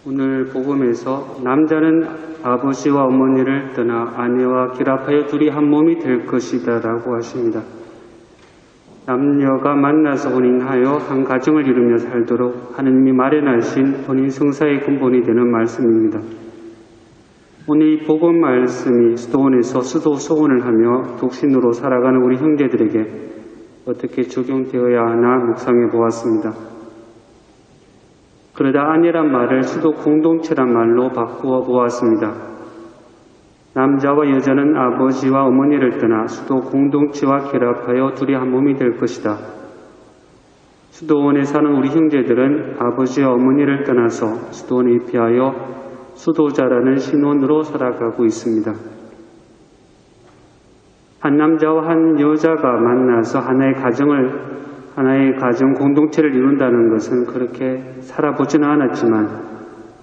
오늘 복음에서 남자는 아버지와 어머니를 떠나 아내와 결합하여 둘이 한 몸이 될 것이다 라고 하십니다. 남녀가 만나서 혼인하여 한 가정을 이루며 살도록 하느님이 마련하신 혼인 성사의 근본이 되는 말씀입니다. 오늘 이 복음 말씀이 수도원에서 수도 소원을 하며 독신으로 살아가는 우리 형제들에게 어떻게 적용되어야 하나 묵상해 보았습니다. 그러다 아내란 말을 수도 공동체란 말로 바꾸어 보았습니다. 남자와 여자는 아버지와 어머니를 떠나 수도 공동체와 결합하여 둘이 한 몸이 될 것이다. 수도원에 사는 우리 형제들은 아버지와 어머니를 떠나서 수도원에 입회하여 수도자라는 신혼으로 살아가고 있습니다. 한 남자와 한 여자가 만나서 하나의 가정 공동체를 이룬다는 것은 그렇게 살아보지는 않았지만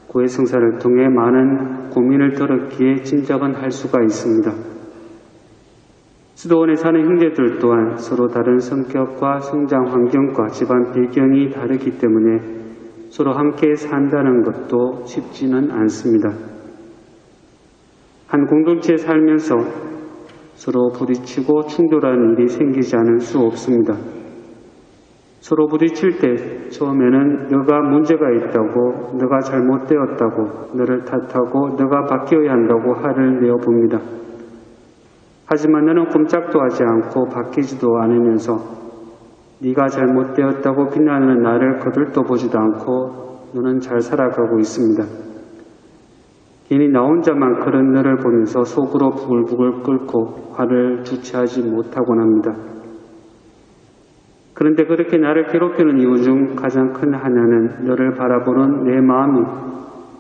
고해 성사를 통해 많은 고민을 들었기에 짐작은 할 수가 있습니다. 수도원에 사는 형제들 또한 서로 다른 성격과 성장 환경과 집안 배경이 다르기 때문에 서로 함께 산다는 것도 쉽지는 않습니다. 한 공동체에 살면서 서로 부딪히고 충돌하는 일이 생기지 않을 수 없습니다. 서로 부딪힐 때 처음에는 너가 문제가 있다고, 너가 잘못되었다고, 너를 탓하고 너가 바뀌어야 한다고 화를 내어봅니다. 하지만 너는 꼼짝도 하지 않고 바뀌지도 않으면서 네가 잘못되었다고 비난하는 나를 거들떠 보지도 않고 너는 잘 살아가고 있습니다. 괜히 나 혼자만 그런 너를 보면서 속으로 부글부글 끓고 화를 주체하지 못하곤 합니다. 그런데 그렇게 나를 괴롭히는 이유 중 가장 큰 하나는 너를 바라보는 내 마음이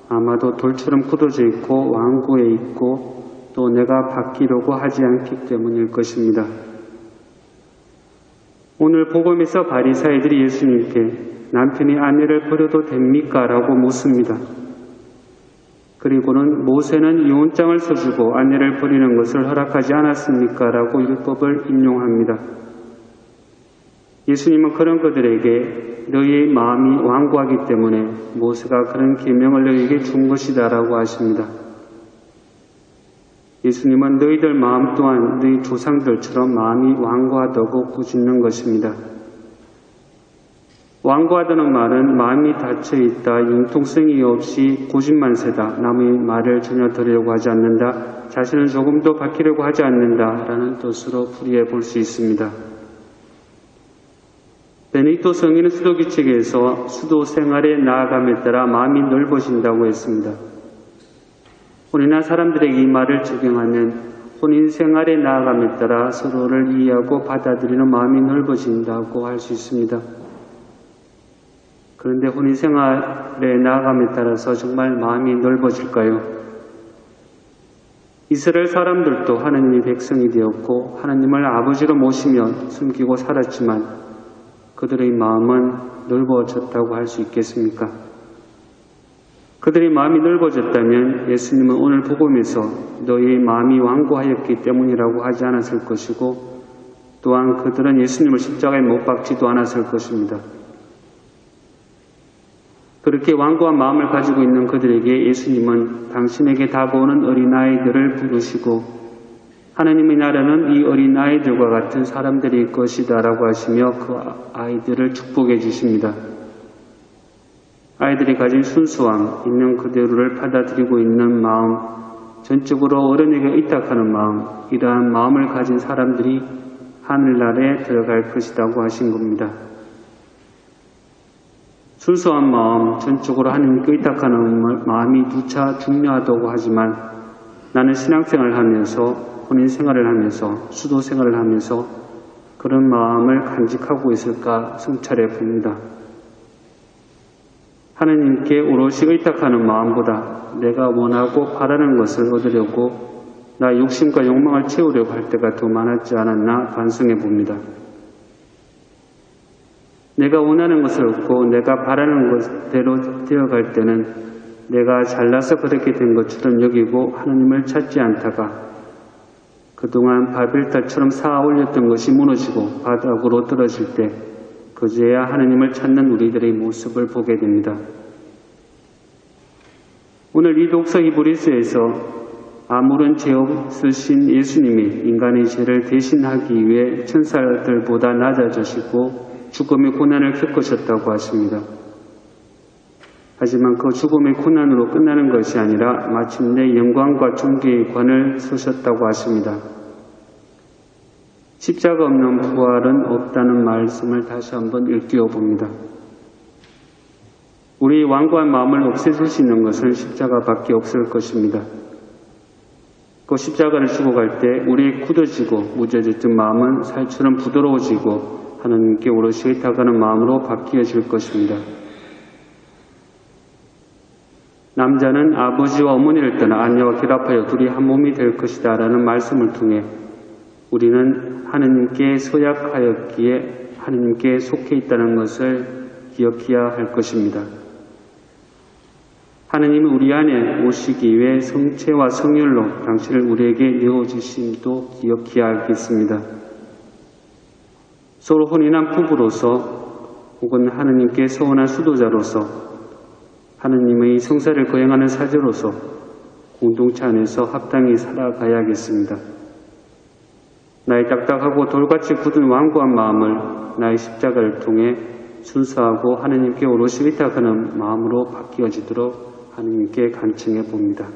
아마도 돌처럼 굳어져 있고 완고해 있고 또 내가 바뀌려고 하지 않기 때문일 것입니다. 오늘 복음에서 바리사이들이 예수님께 남편이 아내를 버려도 됩니까? 라고 묻습니다. 그리고는 모세는 이혼장을 써주고 아내를 버리는 것을 허락하지 않았습니까? 라고 율법을 인용합니다. 예수님은 그런 그들에게 너희의 마음이 완고하기 때문에 모세가 그런 계명을 너희에게 준 것이다 라고 하십니다. 예수님은 너희들 마음 또한 너희 조상들처럼 마음이 완고하다고 꾸짖는 것입니다. 완고하다는 말은 마음이 닫혀있다, 융통성이 없이 고집만 세다, 남의 말을 전혀 들으려고 하지 않는다, 자신은 조금도 바뀌려고 하지 않는다 라는 뜻으로 풀이해 볼 수 있습니다. 베네딕토 성인은 수도규칙에서 수도 생활에 나아감에 따라 마음이 넓어진다고 했습니다. 우리나라 사람들에게 이 말을 적용하면 혼인 생활에 나아감에 따라 서로를 이해하고 받아들이는 마음이 넓어진다고 할 수 있습니다. 그런데 혼인 생활에 나아감에 따라서 정말 마음이 넓어질까요? 이스라엘 사람들도 하나님의 백성이 되었고 하나님을 아버지로 모시며 숨기고 살았지만 그들의 마음은 넓어졌다고 할 수 있겠습니까? 그들의 마음이 넓어졌다면 예수님은 오늘 복음에서 너희의 마음이 완고하였기 때문이라고 하지 않았을 것이고 또한 그들은 예수님을 십자가에 못 박지도 않았을 것입니다. 그렇게 완고한 마음을 가지고 있는 그들에게 예수님은 당신에게 다가오는 어린아이들을 부르시고 하나님의 나라는 이 어린아이들과 같은 사람들일 것이다 라고 하시며 그 아이들을 축복해 주십니다. 아이들이 가진 순수함, 있는 그대로를 받아들이고 있는 마음, 전적으로 어른에게 의탁하는 마음, 이러한 마음을 가진 사람들이 하늘나라에 들어갈 것이라고 하신 겁니다. 순수한 마음, 전적으로 하나님께 의탁하는 마음이 누차 중요하다고 하지만 나는 신앙생활을 하면서 혼인생활을 하면서 수도생활을 하면서 그런 마음을 간직하고 있을까 성찰해 봅니다. 하나님께 오롯이 의탁하는 마음보다 내가 원하고 바라는 것을 얻으려고 나 욕심과 욕망을 채우려고 할 때가 더 많았지 않았나 반성해 봅니다. 내가 원하는 것을 얻고 내가 바라는 것대로 되어갈 때는 내가 잘나서 그렇게 된 것처럼 여기고 하나님을 찾지 않다가 그동안 바벨탑처럼 쌓아 올렸던 것이 무너지고 바닥으로 떨어질 때 그제야 하나님을 찾는 우리들의 모습을 보게 됩니다. 오늘 이 독서 히브리서에서 아무런 죄 없으신 예수님이 인간의 죄를 대신하기 위해 천사들보다 낮아지시고 죽음의 고난을 겪으셨다고 하십니다. 하지만 그 죽음의 고난으로 끝나는 것이 아니라 마침내 영광과 존귀의 관을 서셨다고 하십니다. 십자가 없는 부활은 없다는 말씀을 다시 한번 일깨워 봅니다. 우리 완고한 마음을 없애줄 수 있는 것은 십자가밖에 없을 것입니다. 그 십자가를 지고 갈 때 우리의 굳어지고 무뎌졌던 마음은 살처럼 부드러워지고 하나님께 오롯이 의탁하는 마음으로 바뀌어질 것입니다. 남자는 아버지와 어머니를 떠나 아내와 결합하여 둘이 한 몸이 될 것이다 라는 말씀을 통해 우리는 하느님께 서약하였기에 하느님께 속해 있다는 것을 기억해야 할 것입니다. 하느님이 우리 안에 오시기 위해 성체와 성혈로 당신을 우리에게 내어주심도 기억해야 하겠습니다. 서로 혼인한 부부로서 혹은 하느님께 서원한 수도자로서 하느님의 성사를 거행하는 사제로서 공동체 안에서 합당히 살아가야겠습니다. 나의 딱딱하고 돌같이 굳은 완고한 마음을 나의 십자가를 통해 순수하고 하느님께 오롯이 의탁하는 마음으로 바뀌어지도록 하느님께 간청해 봅니다.